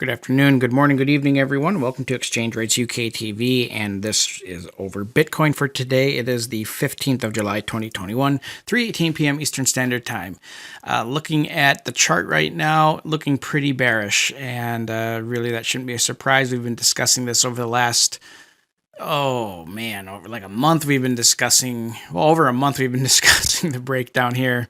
Good afternoon, good morning, good evening, everyone. Welcome to Exchange Rates UK TV, and this is over Bitcoin for today. It is the 15th of July, 2021, 3:18 p.m. Eastern Standard Time. Looking at the chart right now, looking pretty bearish, and really that shouldn't be a surprise. We've been discussing this over the last over like a month we've been discussing, over a month we've been discussing the breakdown here.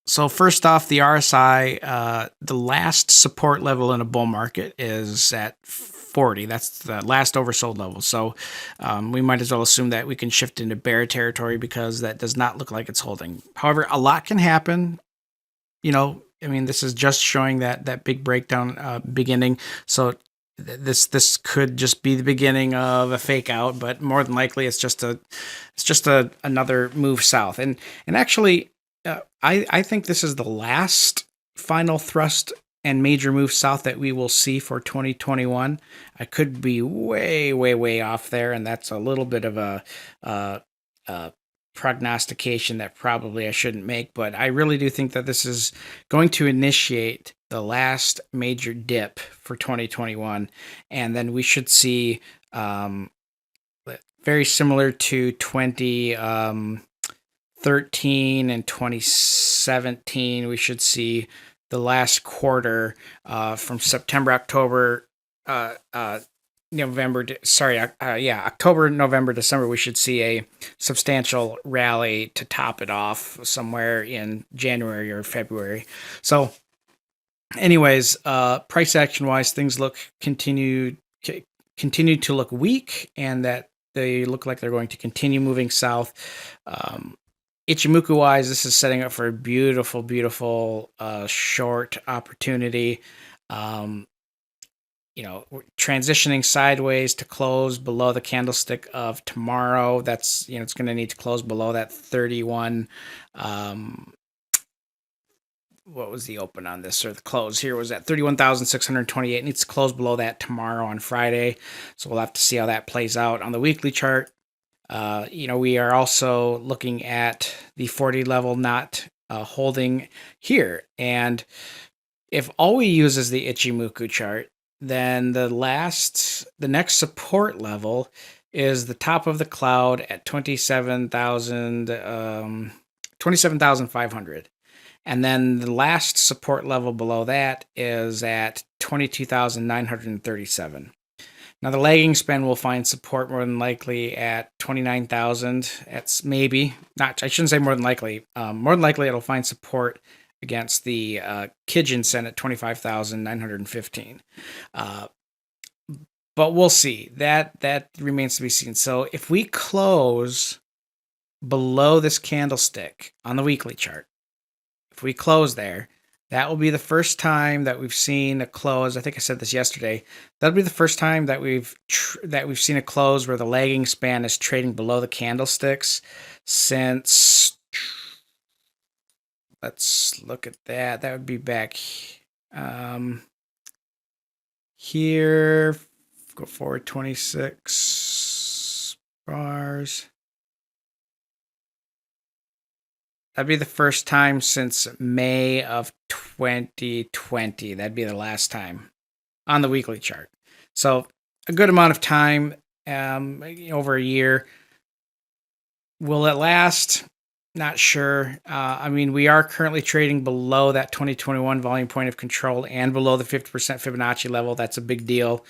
So first off, the RSI, the last support level in a bull market is at 40. That's the last oversold level. So we might as well assume that we can shift into bear territory because that does not look like it's holding. However, a lot can happen. This is just showing that big breakdown beginning. So this could just be the beginning of a fake out, but more than likely it's just another move south. And actually, I think this is the last final thrust and major move south that we will see for 2021. I could be way, way, way off there, and that's a little bit of a prognostication that probably I shouldn't make, but I really do think that this is going to initiate the last major dip for 2021, and then we should see very similar to 2013 and 2017, we should see the last quarter from September, October, October, November, December, we should see a substantial rally to top it off somewhere in January or February. So anyways, price action wise, things continue to look weak, and that they look like they're going to continue moving south. Ichimoku wise, this is setting up for a beautiful, beautiful short opportunity. Transitioning sideways to close below the candlestick of tomorrow. That's, it's going to need to close below that 31. What was the open on this, or the close here was at 31,628. It needs to close below that tomorrow on Friday. So we'll have to see how that plays out on the weekly chart. We are also looking at the 40 level not holding here. And if all we use is the Ichimoku chart, then the next support level is the top of the cloud at 27,500. And then the last support level below that is at 22,937. Now, the lagging span will find support more than likely at 29,000. That's maybe not, I shouldn't say more than likely. More than likely, it'll find support against the Kijun Sen at 25,915. But we'll see. That remains to be seen. So if we close below this candlestick on the weekly chart, if we close there, that will be the first time that we've seen a close. I think I said this yesterday. That'll be the first time that we've seen a close where the lagging span is trading below the candlesticks since. Let's look at that. That would be back here. Go forward 26 bars. That'd be the first time since May of 2020. That'd be the last time on the weekly chart. So a good amount of time, over a year. Will it last? Not sure. We are currently trading below that 2021 volume point of control and below the 50% Fibonacci level. That's a big deal.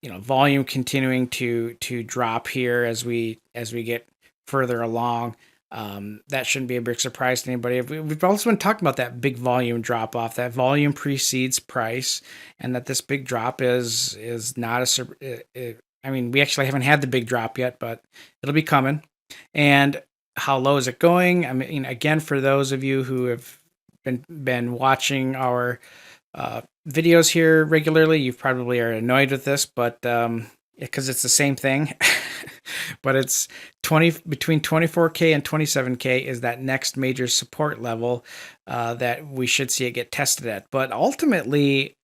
Volume continuing to drop here as we get further along. That shouldn't be a big surprise to anybody. We've also been talking about that big volume drop off. That volume precedes price, and that this big drop is not we actually haven't had the big drop yet, but it'll be coming. And how low is it going? Again, for those of you who have been watching our videos here regularly, you probably are annoyed with this, but because it's the same thing. But it's between 24K and 27K is that next major support level that we should see it get tested at. But ultimately,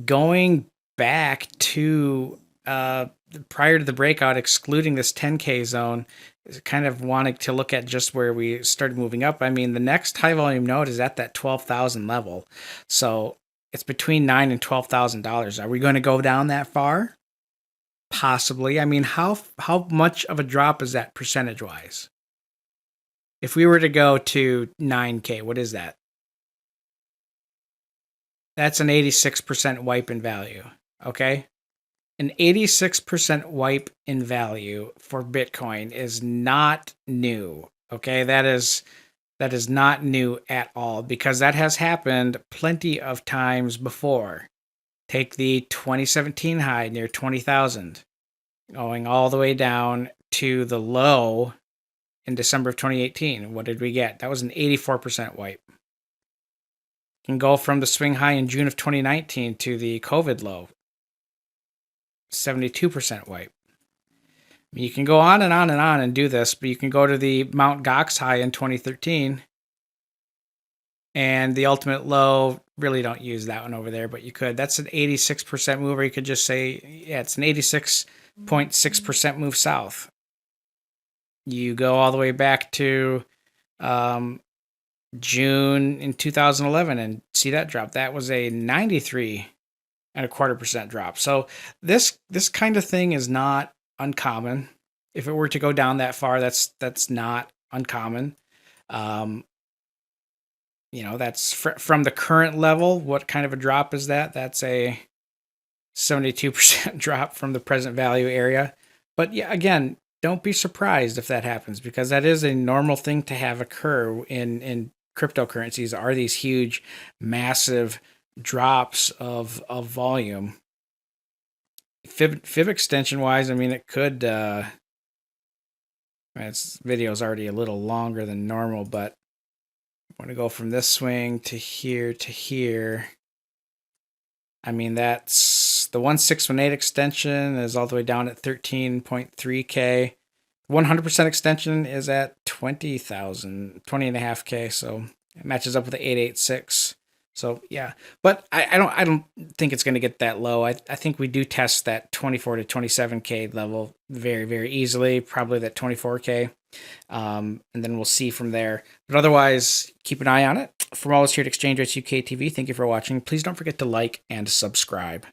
going back to prior to the breakout, excluding this 10K zone, kind of wanting to look at just where we started moving up. The next high volume node is at that 12,000 level. So It's between $9,000 and $12,000. Are we going to go down that far? Possibly. I mean, how much of a drop is that percentage wise? If we were to go to 9K, what is that? That's an 86% wipe in value. Okay. An 86% wipe in value for Bitcoin is not new. Okay. That is not new at all, because that has happened plenty of times before. Take the 2017 high near 20,000, going all the way down to the low in December of 2018. What did we get? That was an 84% wipe. Can go from the swing high in June of 2019 to the COVID low, 72% wipe. You can go on and on and on and do this, but you can go to the Mount Gox high in 2013 and the ultimate low. Really don't use that one over there, but you could. That's an 86% move, or you could just say, yeah, it's an 86.6% move south. You go all the way back to June in 2011 and see that drop. That was a 93.25% drop. So this kind of thing is not uncommon. If it were to go down that far, that's not uncommon. That's from the current level. What kind of a drop is that? That's a 72% drop from the present value area. But yeah, again, don't be surprised if that happens, because that is a normal thing to have occur in cryptocurrencies, are these huge, massive drops of volume. Fib extension wise, I mean, it could, this video is already a little longer than normal, but I want to go from this swing to here to here. I mean, that's the 1618 extension is all the way down at 13.3K. 100% extension is at 20.5K. So it matches up with the 886. So yeah, but I don't think it's going to get that low. I think we do test that 24 to 27K level very, very easily, probably that 24K. And then we'll see from there. But otherwise, keep an eye on it. From all of us here at Exchange Rates UK TV, thank you for watching. Please don't forget to like and subscribe.